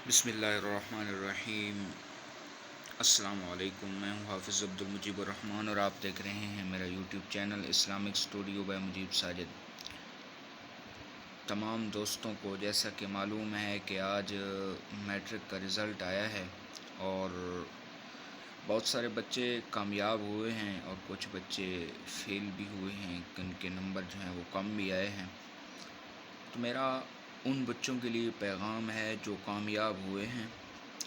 بسم اللہ الرحمن الرحیم۔ السلام علیکم، میں ہوں حافظ عبدالمجیب الرحمن اور آپ دیکھ رہے ہیں میرا YouTube channel Islamic studio by Mujeeb Sajid. تمام دوستوں کو جیسا کہ معلوم ہے کہ آج میٹرک کا رزلٹ آیا ہے اور بہت سارے بچے کامیاب ہوئے ہیں اور کچھ بچے فیل بھی ہوئے ہیں، ان کے نمبر جو ہیں وہ کم بھی آئے ہیں۔ تو میرا ان بچوں کے لیے پیغام ہے جو کامیاب ہوئے ہیں،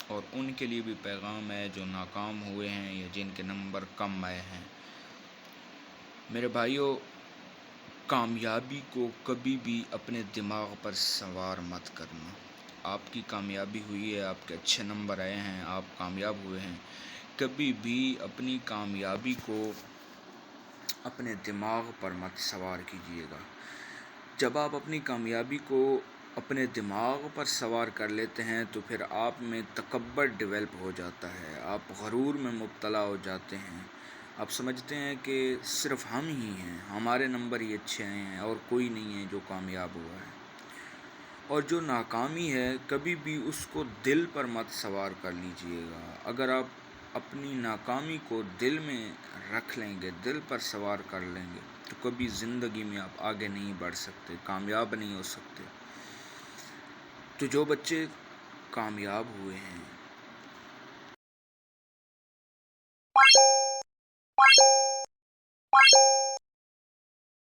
اور ان کے لیے بھی پیغام ہے جو ناکام ہوئے ہیں یا جن کے نمبر کم آئے ہیں۔ میرے بھائیوں، کامیابی کو کبھی بھی اپنے دماغ پر سوار مت کرنا۔ آپ کی کامیابی ہوئی ہے، آپ کے اچھے نمبر آئے ہیں، آپ کامیاب ہوئے ہیں، کبھی بھی اپنی کامیابی کو اپنے دماغ پر مت سوار کیجیے گا۔ جب آپ اپنی کامیابی کو اپنے دماغ پر سوار کر لیتے ہیں تو پھر آپ میں تکبر ڈیولپ ہو جاتا ہے، آپ غرور میں مبتلا ہو جاتے ہیں، آپ سمجھتے ہیں کہ صرف ہم ہی ہیں، ہمارے نمبر ہی اچھے آئے ہیں اور کوئی نہیں ہے جو کامیاب ہوا ہے۔ اور جو ناکامی ہے کبھی بھی اس کو دل پر مت سوار کر لیجئے گا۔ اگر آپ اپنی ناکامی کو دل میں رکھ لیں گے، دل پر سوار کر لیں گے، تو کبھی زندگی میں آپ آگے نہیں بڑھ سکتے، کامیاب نہیں ہو سکتے۔ تو جو بچے کامیاب ہوئے ہیں